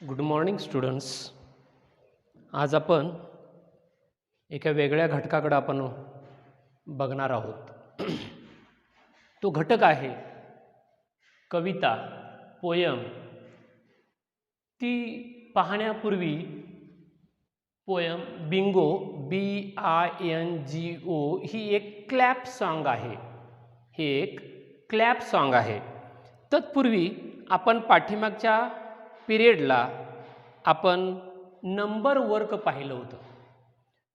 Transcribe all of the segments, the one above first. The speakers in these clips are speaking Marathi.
Good morning students. आज आपण एका वेगळ्या घटकाकडे आपण बघणार आहोत. तो घटक आहे कविता, पोयम. ती पाहण्यापूर्वी पोयम बिंगो BINGO ही एक क्लॅप सॉन्ग आहे. हे एक क्लॅप सॉन्ग आहे. तत्पूर्वी आपण पाठीमागच्या पिरियडला आपण नंबर वर्क पाहिलं होतं.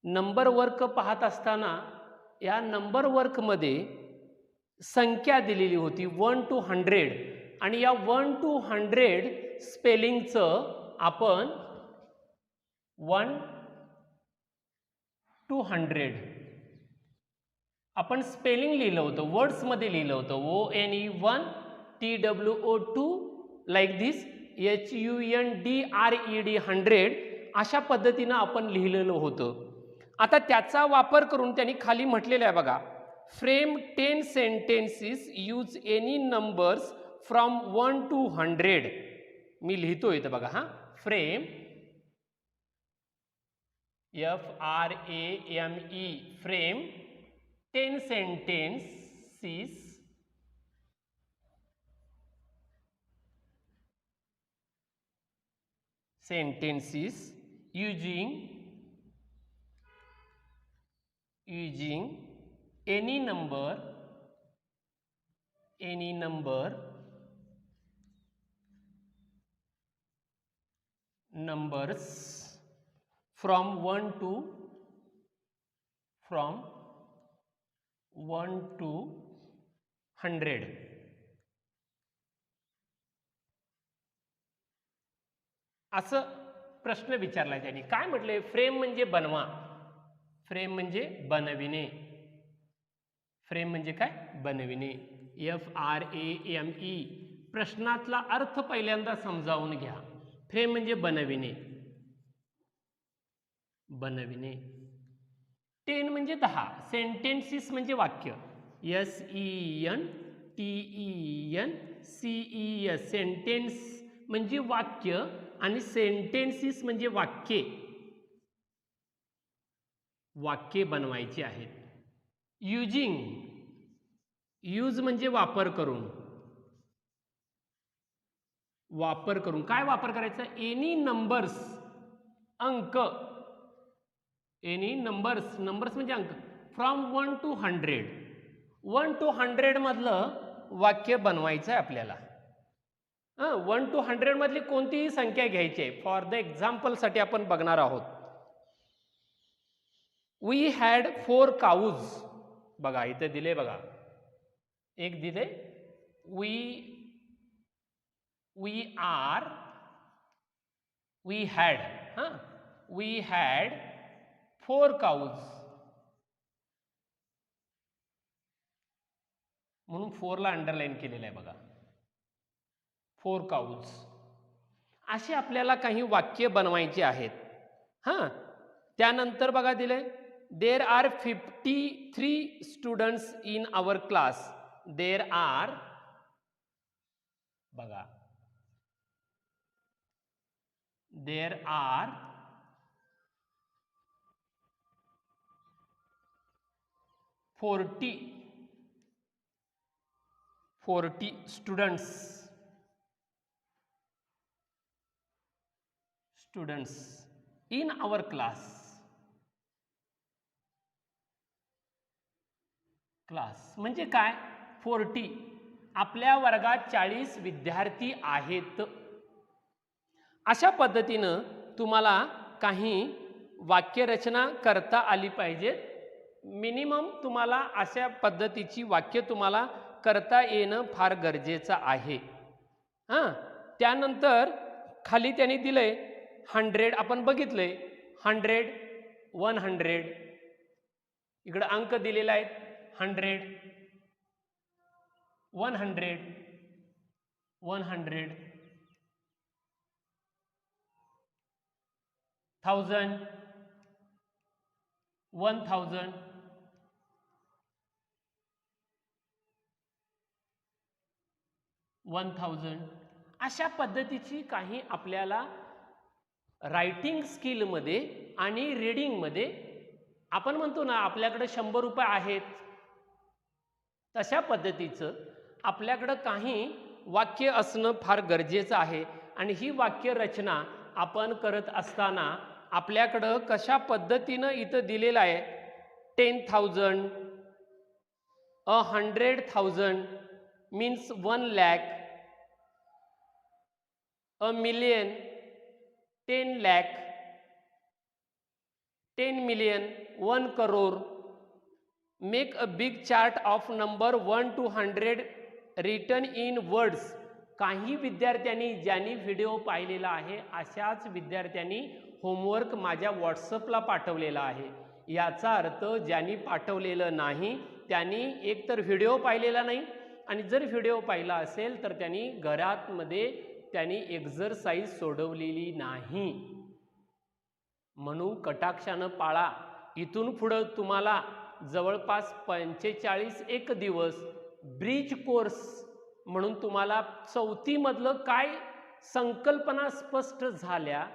नंबर वर्क पाहत असताना या नंबर वर्कमध्ये संख्या दिलेली होती 1 to 100 आणि या 1 to 100 स्पेलिंगचं आपण 1 to 100 आपण स्पेलिंग लिहिलं होतं, वर्ड्समध्ये लिहिलं होतं. ONE 1, TWO 2, like this, HUNDRED 100 अशा पद्धतीनं आपण लिहिलेलं होतं. आता त्याचा वापर करून त्यांनी खाली म्हटलेलं आहे बघा, frame 10 sentences use any numbers from 1 to 100. मी लिहितो इथं बघा, हां, frame FRAME frame 10 sentences using any number numbers from 1 to 100. असं प्रश्न विचारलाय त्यांनी. काय म्हटलंय? फ्रेम म्हणजे बनवा, फ्रेम म्हणजे बनविणे. फ्रेम म्हणजे काय? बनविणे. FRAME. प्रश्नातला अर्थ पहिल्यांदा समजावून घ्या. फ्रेम म्हणजे बनविणे. 10 म्हणजे 10. सेंटेन्सेस म्हणजे वाक्य. SENTENCES. सेंटेन्स म्हणजे वाक्य आणि सेंटेन्सेस म्हणजे वाक्ये. वाक्ये बनवायची आहेत. यूज म्हणजे वापर करून. काय वापर करायचा? एनी नंबर्स, अंक. एनी नंबर्स म्हणजे अंक. From 1 to 100. 1 to 100 मधलं वाक्य बनवायचं आहे आपल्याला. 1 to 100 मधली कोणतीही संख्या घ्यायची आहे. फॉर द एक्झाम्पलसाठी आपण बघणार आहोत. We had 4 cows. बघा इथं दिले बघा, एक दिले. we had 4 cows. म्हणून 4 ला अंडरलाईन केलेलं आहे बघा. 4 cows. असे आपल्याला काही वाक्य बनवायचे आहेत. त्यानंतर बघा दिले, there are 53 students in our class. There are, बघा, there are 40 students in our class. म्हणजे काय? 40. आपल्या वर्गात 40 विद्यार्थी आहेत. अशा पद्धतीनं तुम्हाला काही वाक्यरचना करता आली पाहिजे. मिनिमम तुम्हाला अशा पद्धतीची वाक्य तुम्हाला करता येणं फार गरजेचं आहे. त्यानंतर खाली त्यांनी दिलंय 100. आपण बघितलंय 100, 100. इकडं अंक दिलेला आहे 100, 100, 100, 1000, 1000, 1000. अशा पद्धतीची काही आपल्याला रायटिंग स्किलमध्ये आणि रीडिंगमध्ये आपण म्हणतो ना आपल्याकडे 100 रुपये आहेत, तशा पद्धतीचं आपल्याकडं काही वाक्य असणं फार गरजेचं आहे. आणि ही वाक्य रचना आपण करत असताना आपल्याकडं कशा पद्धतीनं इथं दिलेलं आहे 10,000, 100,000 means 1 lakh, 1,000,000, 10 lakh, 10 million, 1 crore. Make a big chart of number 1 to 100 written in words. काही विद्यार्थ्यांनी ज्यांनी व्हिडिओ पाहिलेला आहे अशाच विद्यार्थ्यांनी होमवर्क माझ्या व्हॉट्सअपला पाठवलेला आहे. याचा अर्थ ज्यांनी पाठवलेलं नाही त्यांनी एकतर व्हिडिओ पाहिलेला नाही, आणि जर व्हिडिओ पाहिला असेल तर त्यांनी घरामध्ये त्यांनी एक्झरसाइज सोडवलेली नाही. म्हणून कटाक्षानं पाळा. इथून पुढं तुम्हाला जवळपास 45 एक दिवस ब्रिज कोर्स म्हणून तुम्हाला 4थी मधलं काय संकल्पना स्पष्ट झाल्या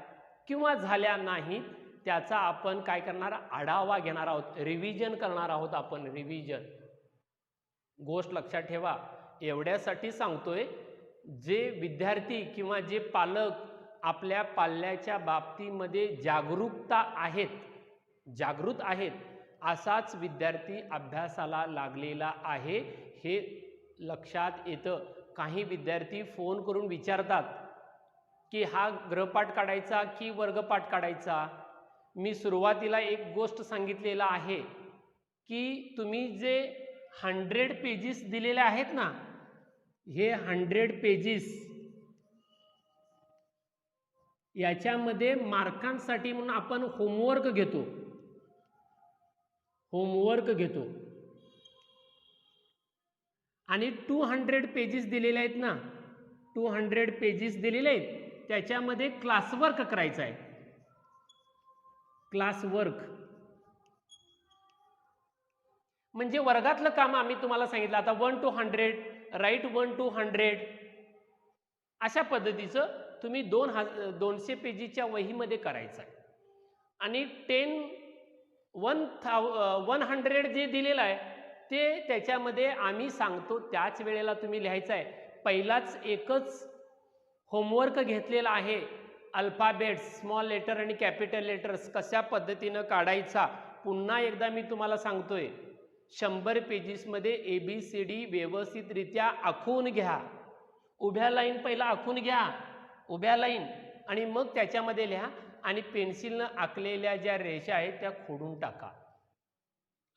किंवा झाल्या नाहीत त्याचा आपण काय करणार आढावा घेणार आहोत, रिव्हिजन करणार आहोत आपण. रिव्हिजन गोष्ट लक्षात ठेवा. एवढ्यासाठी सांगतोय जे विद्यार्थी किंवा जे पालक आपल्या पाल्याच्या बाबतीमध्ये जागरूक आहेत असाच विद्यार्थी अभ्यासाला लागलेला आहे हे लक्षात येतं. काही विद्यार्थी फोन करून विचारतात की हा गृहपाठ काढायचा की वर्गपाठ काढायचा. मी सुरुवातीला एक गोष्ट सांगितलेलं आहे की तुम्ही जे 100 पेजेस दिलेले आहेत ना, हे 100 पेजेस याच्यामध्ये मार्कांसाठी म्हणून आपण होमवर्क घेतो आणि 200 पेजेस दिलेले आहेत ना, 200 पेजेस दिलेले आहेत त्याच्यामध्ये क्लासवर्क करायचा आहे. क्लासवर्क म्हणजे वर्गातलं काम आम्ही तुम्हाला सांगितलं. आता 1 to 100 राईट 1 to 100 अशा पद्धतीचं तुम्ही 200 पेजीच्या वहीमध्ये करायचं आहे. आणि 100 जे दिलेलं आहे ते त्याच्यामध्ये आम्ही सांगतो त्याच वेळेला तुम्ही लिहायचं आहे. पहिलाच एकच होमवर्क घेतलेला आहे, अल्फाबेट्स स्मॉल लेटर आणि कॅपिटल लेटर्स कशा पद्धतीनं काढायचा. पुन्हा एकदा मी तुम्हाला सांगतोय 100 पेजेसमध्ये ABCD व्यवस्थितरित्या आखून घ्या. उभ्या लाईन पहिला आखून घ्या, उभ्या लाईन, आणि मग त्याच्यामध्ये लिहा. आणि पेन्सिलनं आखलेल्या ज्या रेषा आहेत त्या खोडून टाका.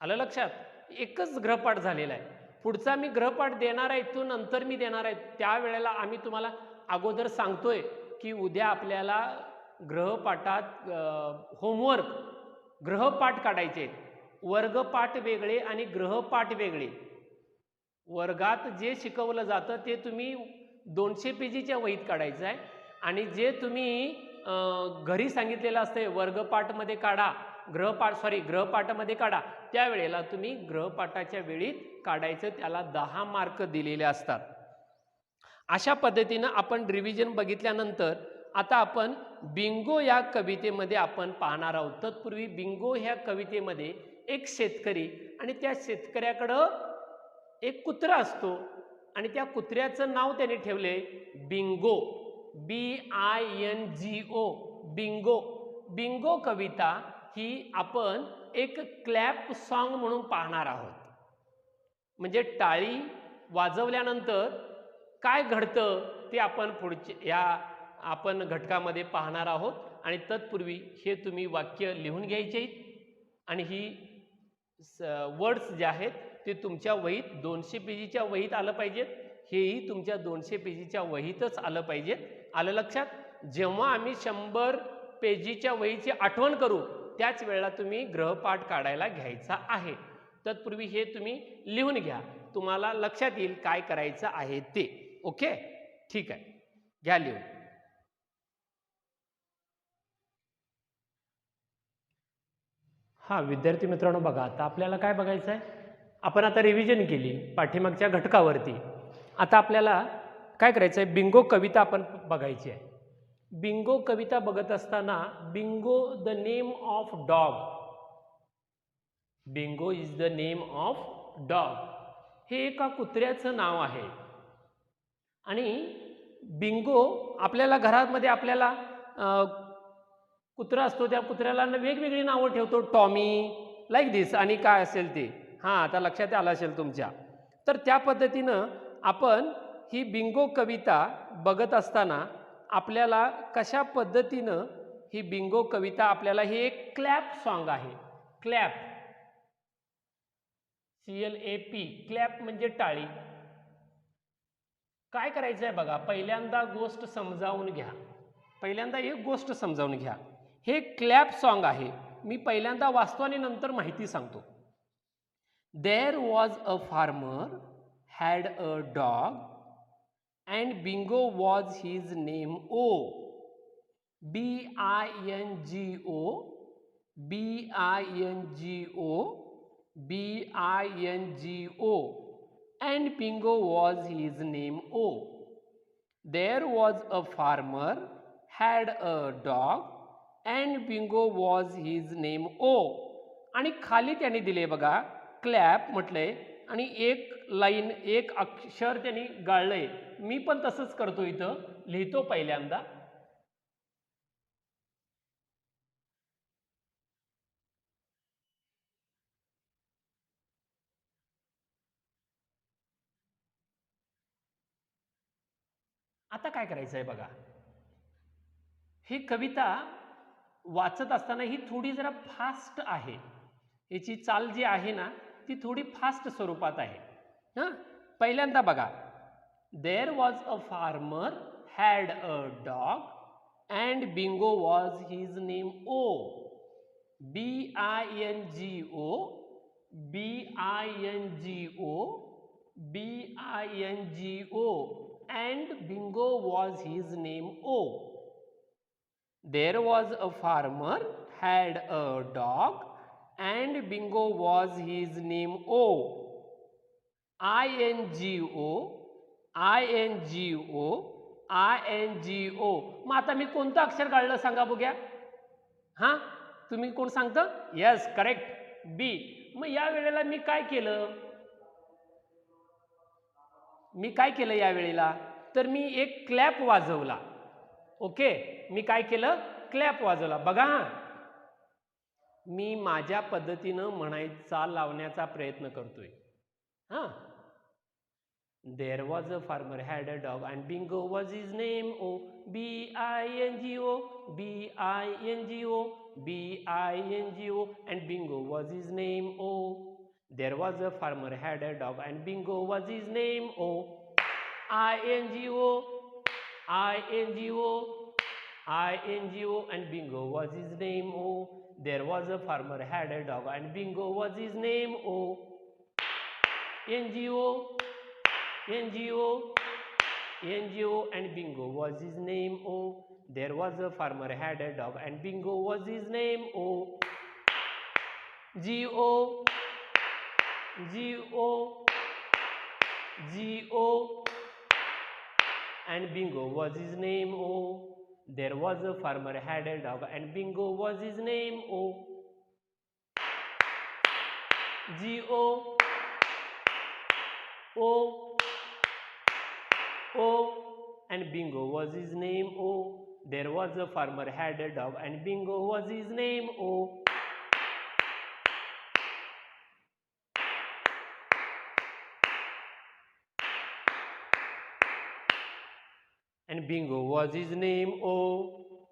आलं लक्षात. एकच गृहपाठ झालेला आहे. पुढचा मी गृहपाठ देणार आहे तो नंतर मी देणार आहे. त्यावेळेला आम्ही तुम्हाला अगोदर सांगतोय की उद्या आपल्याला गृहपाठात होमवर्क गृहपाठ काढायचे. वर्गपाठ वेगळे आणि गृहपाठ वेगळे. वर्गात जे शिकवलं जातं ते तुम्ही 200 पेजीच्या वहीत काढायचं आहे, आणि जे तुम्ही घरी सांगितलेलं असते वर्गपाठमध्ये काढा, गृहपाठामध्ये काढा, त्यावेळेला तुम्ही गृहपाठाच्या वेळीत काढायचं. त्याला 10 मार्क दिलेले असतात. अशा पद्धतीनं आपण रिव्हिजन बघितल्यानंतर आता आपण बिंगो या कवितेमध्ये आपण पाहणार आहोत. तत्पूर्वी बिंगो ह्या कवितेमध्ये एक शेतकरी आणि त्या शेतकऱ्याकडं एक कुत्रा असतो आणि त्या कुत्र्याचं नाव त्याने ठेवले बिंगो, BINGO, बिंगो. बिंगो कविता ही आपण एक क्लॅप सॉन्ग म्हणून पाहणार आहोत. म्हणजे टाळी वाजवल्यानंतर काय घडतं ते आपण या आपण घटकामध्ये पाहणार आहोत. आणि तत्पूर्वी हे तुम्ही वाक्य लिहून घ्यायचे आणि ही वर्ड्स जे आहेत ते तुमच्या वहीत 200 पेजीच्या वहीत आलं पाहिजेत. हेही तुमच्या 200 पेजीच्या वहीतच आलं पाहिजे. आलं लक्षात. जेव्हा आम्ही 100 पेजीच्या वहीची आठवण करू त्याच वेळेला तुम्ही गृहपाठ काढायला घ्यायचा आहे. तत्पूर्वी हे तुम्ही लिहून घ्या, तुम्हाला लक्षात येईल काय करायचं आहे ते. ओके, ठीक आहे, घ्या लिहून. हा विद्यार्थी मित्रांनो बघा, आता आपल्याला काय बघायचं आहे. आपण आता रिव्हिजन केली पाठीमागच्या घटकावरती. आता आपल्याला काय करायचं आहे, बिंगो कविता आपण बघायची आहे. बिंगो कविता बघत असताना Bingo the name of dog, Bingo is the name of dog, हे एका कुत्र्याचं नाव आहे. आणि बिंगो आपल्याला घरामध्ये आपल्याला कुत्रा असतो, त्या कुत्र्याला वेगवेगळी नावं ठेवतो, टॉमी लाईक दिस, आणि काय असेल ते. हां, आता लक्षात आलं असेल तुमच्या. तर त्या पद्धतीनं आपण ही बिंगो कविता बघत असताना आपल्याला कशा पद्धतीनं ही बिंगो कविता आपल्याला, हे एक क्लॅप सॉन्ग आहे. क्लॅप, CLAP, क्लॅप म्हणजे टाळी. काय करायचं आहे बघा, पहिल्यांदा गोष्ट समजावून घ्या, पहिल्यांदा एक गोष्ट समजावून घ्या. हे क्लॅप सॉन्ग आहे. मी पहिल्यांदा वाचतो आणि नंतर माहिती सांगतो. There was a farmer had a dog and Bingo was his name. O BINGO, BINGO, BINGO, and Bingo was his name. O. There was a farmer had a dog and Bingo was his name. O. आणि खाली त्याने दिले बघा क्लॅप म्हटलंय आणि एक लाईन, एक अक्षर त्यांनी गाळलंय. मी पण तसंच करतो, इथं लिहितो पहिल्यांदा. आता काय करायचं आहे बघा, ही कविता वाचत असताना ही थोडी जरा फास्ट आहे. याची चाल जी आहे ना ती थोडी फास्ट स्वरूपात आहे. हां, पहिल्यांदा बघा, there was a farmer had a dog and Bingo was his name. O BINGO, BINGO, BINGO, and Bingo was his name. O. There was a farmer had a dog and Bingo was his name. O. INGO, INGO, INGO. मग आता मी कोणतं अक्षर काढलं सांगा बघूया. हां, तुम्ही कोण सांगतं? यस, करेक्ट, बी. मग या वेळेला मी काय केलं, या वेळेला तर मी एक क्लॅप वाजवला. ओके, मी काय केलं, क्लॅप वाजवला. बघा, मी माझ्या पद्धतीनं म्हणायचा लावण्याचा प्रयत्न करतोय. हां, there was a farmer had a dog and Bingo was his name. O BINGO, BINGO, BINGO, and Bingo was his name. O. There was a farmer had a dog and Bingo was his name. O. INGO, INGO, INGO, and Bingo was his name. O. There was a farmer had a dog and Bingo was his name. O. NGO, NGO, NGO, and Bingo was his name. O. There was a farmer had a dog and Bingo was his name. O. GO, GO, GO, and Bingo was his name. O. There was a farmer had a dog and Bingo was his name. O. GO, O, O, and Bingo was his name. O. There was a farmer had a dog and Bingo was his name. O. And Bingo was his name. O.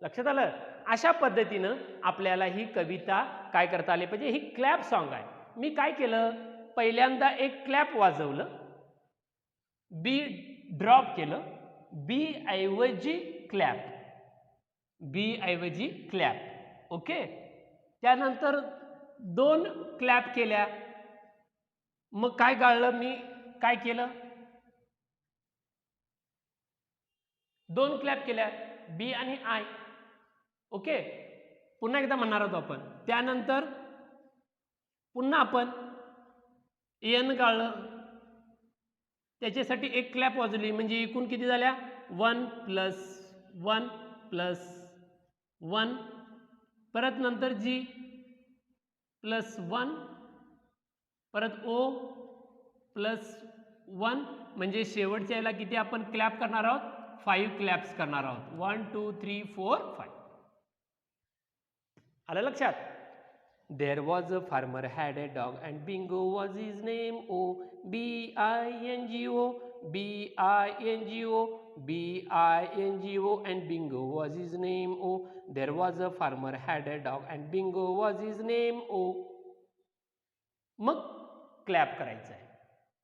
लक्षात आलं? अशा पद्धतीनं आपल्याला ही कविता काय करता आली पाहिजे. ही क्लॅप सॉन्ग आहे. मी काय केलं, पहिल्यांदा एक क्लॅप वाजवलं, बी ड्रॉप केलं, बी ऐवजी क्लॅप, बी ऐवजी क्लॅप. ओके, त्यानंतर दोन क्लॅप केल्या. मग काय गाळलं, मी काय केलं, दोन क्लॅप केल्या, बी आणि आय. ओके, पुन्हा एकदा म्हणणार आहोत आपण. त्यानंतर पुन्हा आपण एन गाळलं, त्याच्यासाठी एक क्लॅप वाजवली, म्हणजे एकूण किती झाल्या, 1 + 1 प्लस 1, परत नंतर G प्लस 1, परत O प्लस 1, म्हणजे शेवटच्या याला किती आपण क्लॅप करणार आहोत? 5 क्लॅप्स करणार आहोत. 1 2 3 4 5. आलं लक्षात? There was a farmer had a dog and Bingo was his name. O Bingo, Bingo, Bingo, and Bingo was his name. O there was a farmer had a dog and Bingo was his name. O मग क्लॅप करायचं आहे.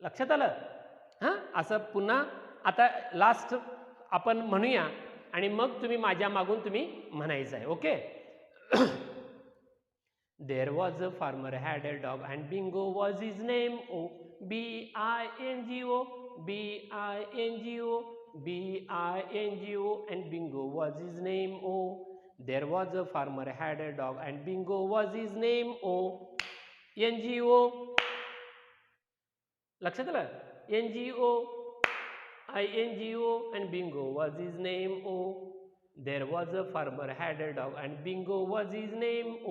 लक्षात आलं? हां, असं पुन्हा आता लास्ट आपण म्हणूया आणि मग तुम्ही माझ्या मागून तुम्ही म्हणायचं आहे. Okay. There was a farmer had a dog and Bingo was his name. O Bingo, Bingo, Bingo, and Bingo was his name. O there was a farmer had a dog and Bingo was his name. O NGO. लक्षात आलं? NGO, INGO, and Bingo was his name. O there was a farmer had a dog and Bingo was his name. O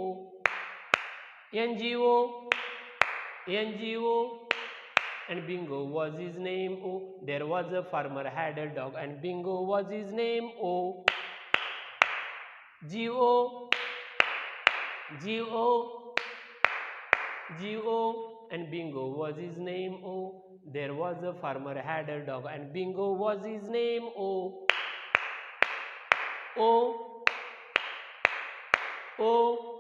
NGO, NGO, and Bingo was his name. Oh, there was a farmer had a dog and Bingo was his name. Oh, GO, GO, GO, and Bingo was his name. Oh, there was a farmer had a dog and Bingo was his name. Oh, O, O,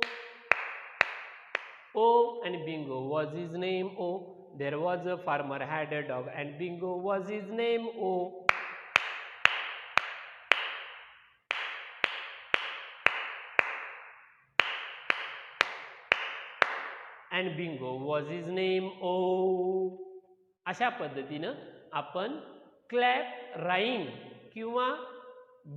O, and Bingo was his name. Oh, there was a farmer had a dog and Bingo was his name. Oh, and Bingo was his name. Oh, अशा पद्धतीनं आपण क्लॅप राईम किंवा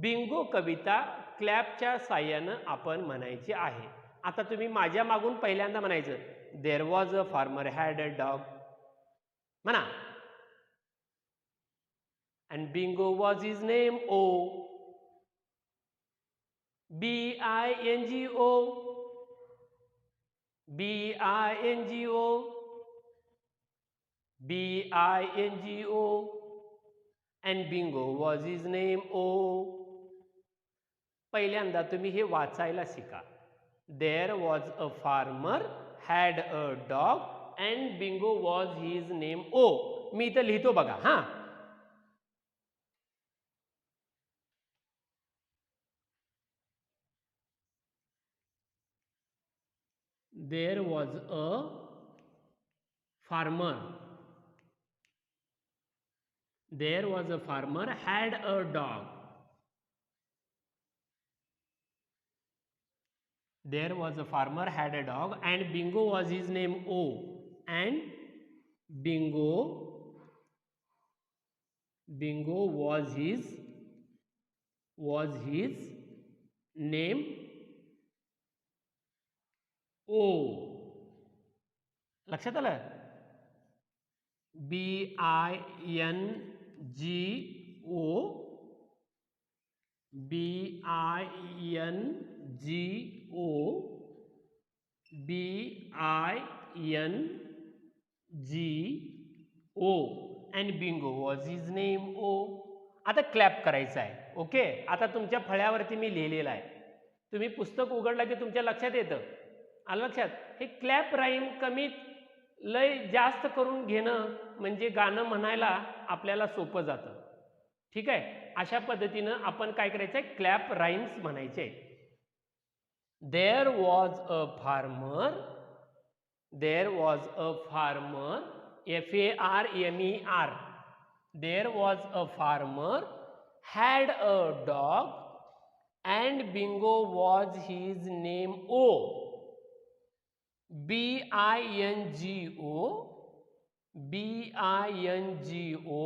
बिंगो कविता क्लॅपच्या साह्यानं आपण म्हणायची आहे. आता तुम्ही माझ्या मागून पहिल्यांदा म्हणायचं. There was a farmer had a dog म्हणा. And Bingo was his name. O BINGO, BINGO, BINGO, and Bingo was his name. O पहिल्यांदा तुम्ही हे वाचायला शिका. There was a farmer had a dog and Bingo was his name. O मी इथं लिहितो बघा. हां, there was a farmer, there was a farmer had a dog, there was a farmer had a dog and Bingo was his name. O and Bingo was his name. O लक्षात आलं? BINGO, BINGO, BINGO, and Bingo was his name. O आता क्लॅप करायचं आहे. ओके, आता तुमच्या फळ्यावरती मी लिहिलेलं आहे. तुम्ही पुस्तक उघडला की तुमच्या लक्षात येतं. आलं लक्षात? हे क्लॅप राईम कमीत लय जास्त करून घेणं म्हणजे गाणं म्हणायला आपल्याला सोपं जातं. ठीक आहे, अशा पद्धतीनं आपण काय करायचं आहे, क्लॅप राईम्स म्हणायचे. There was a farmer, there was a farmer, FARMER, there was a farmer had a dog and Bingo was his name. O BINGO, BINGO,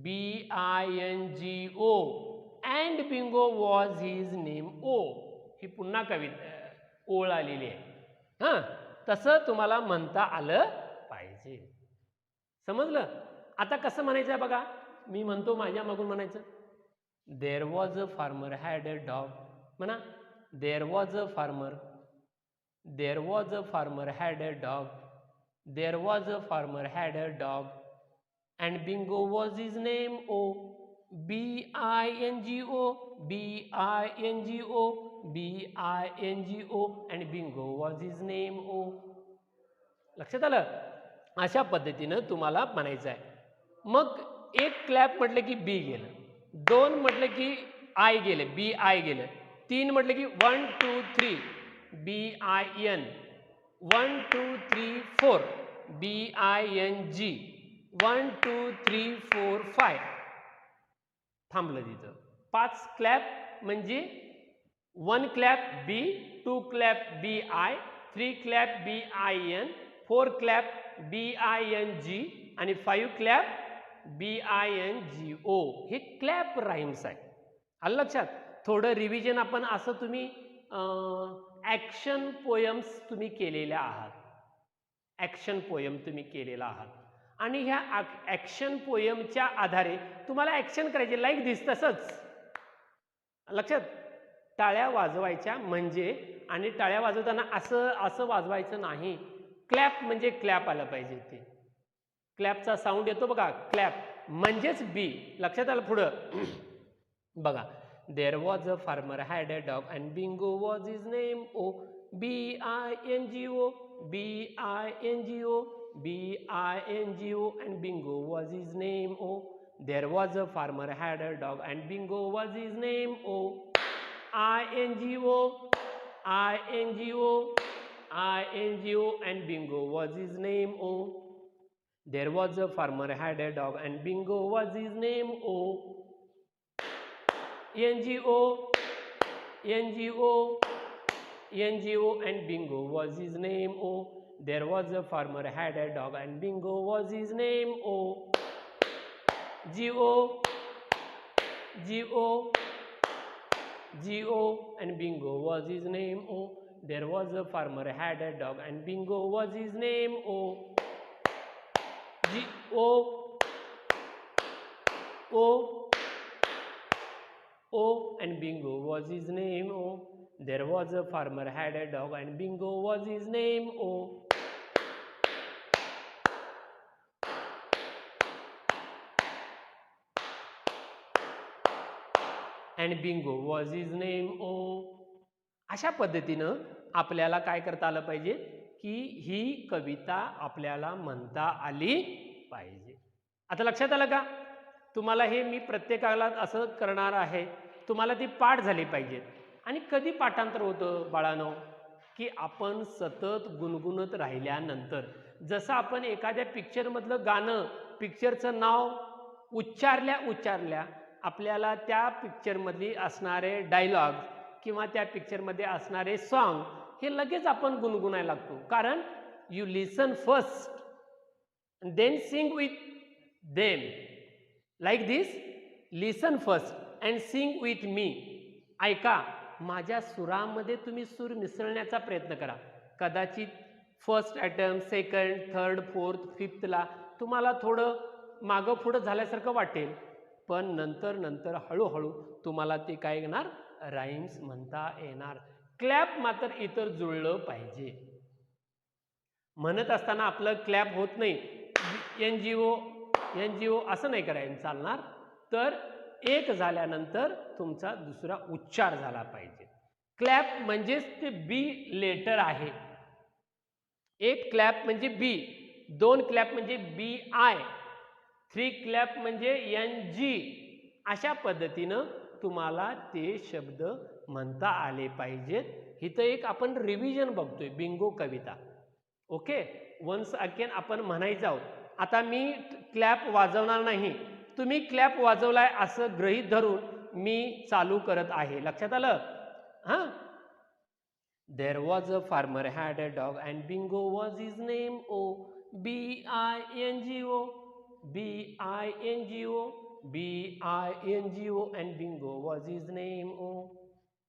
BINGO, and Bingo was his name. O ही पुन्हा कविता ओळ आलेली आहे. हां, तसं तुम्हाला म्हणता आलं पाहिजे. समजलं? आता कसं म्हणायचं आहे बघा. मी म्हणतो, माझ्या मागून म्हणायचं. There was a farmer had a dog. म्हणा, there was a farmer. There was a farmer had a dog. There was a farmer had a dog. And Bingo was his name. Bingo. Bingo. Bingo. And Bingo was his name. लक्षात आलं? अशा पद्धतीनं तुम्हाला म्हणायचं आहे. मग एक क्लॅप म्हटलं की बी गेलं, दोन म्हटलं की आय गेलं, बी आय गेलं, तीन म्हटलं की 1 2 3 BIN, 1 2 3 4 BING, 1 2 3 4 5. थांबलं तिथं. 5 क्लॅप म्हणजे 1 क्लॅप बी, 2 clap BI, 3 clap BIN, 4 clap BING आणि 5 क्लॅप BINGO. हे क्लॅप राईम्स आहे. आलं लक्षात? थोडं रिव्हिजन आपण असं तुम्ही ॲक्शन पोयम्स तुम्ही केलेल्या आहात. ॲक्शन पोयम तुम्ही केलेला आहात आणि ह्या ॲक्शन पोयमच्या आधारे तुम्हाला ॲक्शन करायचे लाईक दिस तसंच. लक्षात? टाळ्या वाजवायच्या म्हणजे, आणि टाळ्या वाजवताना असं असं वाजवायचं नाही. क्लॅप म्हणजे क्लॅप आलं पाहिजे. ते क्लॅपचा साऊंड येतो बघा, क्लॅप म्हणजेच बी. लक्षात आलं? पुढं बघा. There was a farmer had a dog and Bingo was his name. BINGO, BINGO, BINGO and Bingo was his name. There was a farmer had a dog and Bingo was his name. INGO, INGO, INGO and Bingo was his name. There was a farmer had a dog and Bingo was his name. NGO, NGO, NGO and Bingo was his name. There was a farmer had a dog and Bingo was his name. GO, GO, GO and Bingo was his name. There was a farmer had a dog and Bingo was his name. GO, O and Bingo was his name. There was a farmer had a dog and Bingo was his name. And Bingo was his name. अशा पद्धतीनं आपल्याला काय करता आलं पाहिजे की ही कविता आपल्याला म्हणता आली पाहिजे. आता लक्षात आलं का? तुम्हाला हे मी प्रत्येकाला असं करणार आहे. तुम्हाला ती पाठ झाली पाहिजे. आणि कधी पाठांतर होतं बाळांनो? की आपण सतत गुणगुणत राहिल्यानंतर. जसं आपण एखाद्या पिक्चरमधलं गाणं, पिक्चरचं नाव उच्चारल्या आपल्याला त्या पिक्चरमधली असणारे डायलॉग किंवा त्या पिक्चरमध्ये असणारे सॉन्ग हे लगेच आपण गुणगुणायला लागतो. कारण you listen first then sing with them. Like this, listen first and sing with me. ऐका, माझ्या सुरामध्ये तुम्ही सूर मिसळण्याचा प्रयत्न करा. कदाचित first attempt, second, third, fourth, फिफ्थला तुम्हाला थोडं मागं पुढं झाल्यासारखं वाटेल, पण नंतर हळूहळू तुम्हाला ते काय येणार? राईम्स म्हणता येणार. क्लॅप मात्र इतर जुळलं पाहिजे. म्हणत असताना आपलं क्लॅप होत नाही, NGO NGO असं नाही करायचं चालणार. तर एक झाल्यानंतर तुमचा दुसरा उच्चार झाला पाहिजे. क्लॅप म्हणजेच ते बी लेटर आहे. एक क्लॅप म्हणजे बी, 2 क्लॅप म्हणजे BI, 3 क्लॅप म्हणजे NG. अशा पद्धतीनं तुम्हाला ते शब्द म्हणता आले पाहिजेत. इथं एक आपण रिव्हिजन बघतोय, बिंगो कविता. ओके, वन्स अगेन आपण म्हणायचं आहोत. आता मी क्लॅप वाजवणार नाही, तुम्ही क्लॅप वाजवलाय असं गृहीत धरून मी चालू करत आहे. लक्षात आलं? हां. There was a farmer had a dog and Bingo was his name. BINGO, BINGO, BINGO and Bingo was his name.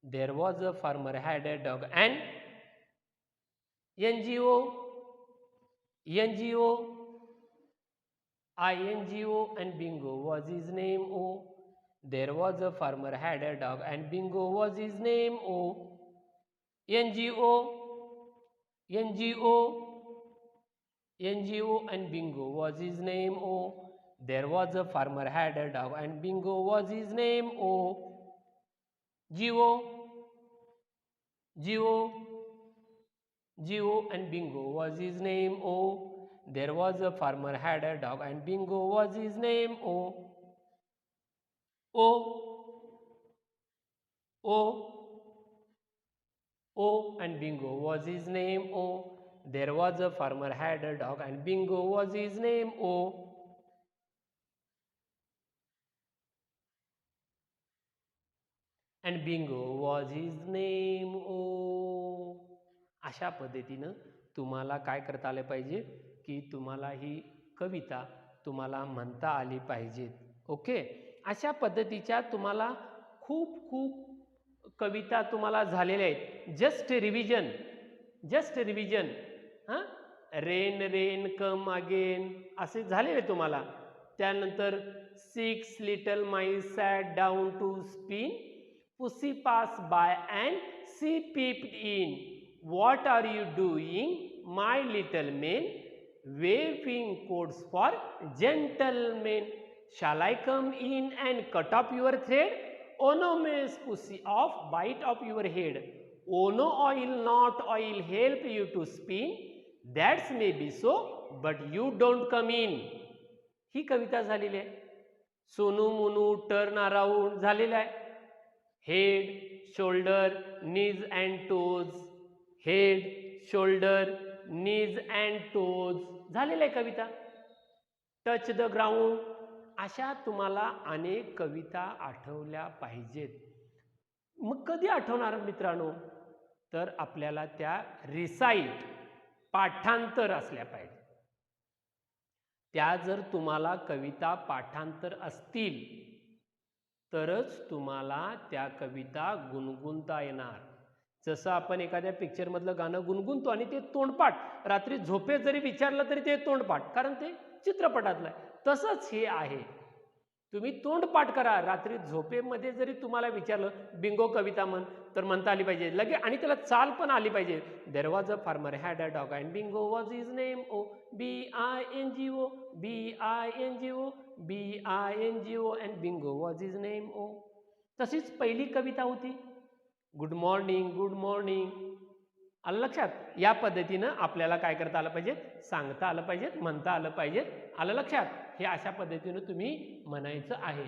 There was a farmer had a dog and NGO, NGO, INGO and Bingo was his name. There was a farmer had a dog and Bingo was his name. O NGO NGO NGO and Bingo was his name. O there was a farmer had a dog and Bingo was his name. O Geo Geo and Bingo was his name. Oh, there was a farmer had a dog and Bingo was his name. Oh, oh, oh, oh, and Bingo was his name. Oh, there was a farmer had a dog and Bingo was his name. Oh, and Bingo was his name. Oh. अशा पद्धतीनं तुम्हाला काय करता आलं पाहिजे की तुम्हाला ही कविता तुम्हाला म्हणता आली पाहिजेत. ओके. अशा पद्धतीच्या तुम्हाला खूप खूप कविता तुम्हाला झालेल्या आहेत. जस्ट रिव्हिजन हां, रेन रेन कम अगेन असे झालेले तुम्हाला. त्यानंतर 6 little mice sat down to spin, pussy pass by and she peeped in. What are you doing, my little man? Waving coats for gentlemen. Shall I come in and cut off your thread? Oh no, miss pussy, off bite of your head. Oh no, oil not oil help you to spin. That's maybe so, but you don't come in. ही कविता झालेली आहे. सोनू मोनू टर्न अराउंड झालेला आहे. Head, shoulder, knees and toes. Head, shoulder, knees and toes झालेलं आहे कविता. Touch the ground. अशा तुम्हाला अनेक कविता आठवल्या पाहिजेत. मग कधी आठवणार मित्रांनो? तर आपल्याला त्या रिसाईट पाठांतर असल्या पाहिजे. त्या जर तुम्हाला कविता पाठांतर असतील तरच तुम्हाला त्या कविता गुणगुणता येणार. जसं आपण एखाद्या पिक्चरमधलं गाणं गुणगुणतो आणि ते तोंडपाठ रात्री झोपेत जरी विचारलं तरी ते तोंडपाठ, कारण ते चित्रपटातलं आहे. तसंच हे आहे. तुम्ही तोंडपाठ करा. रात्री झोपेमध्ये जरी तुम्हाला विचारलं बिंगो कविता म्हण तर म्हणता आली पाहिजे लगे, आणि त्याला चाल पण आली पाहिजे. There was a farmer had a dog and Bingo was his name. O BINGO BINGO BINGO and Bingo was his name. Oh तशीच पहिली कविता होती गुड मॉर्निंग. आलं लक्षात? या पद्धतीनं आपल्याला काय करता आलं पाहिजे, सांगता आलं पाहिजे, म्हणता आलं पाहिजे. आलं लक्षात? हे अशा पद्धतीनं तुम्ही म्हणायचं आहे.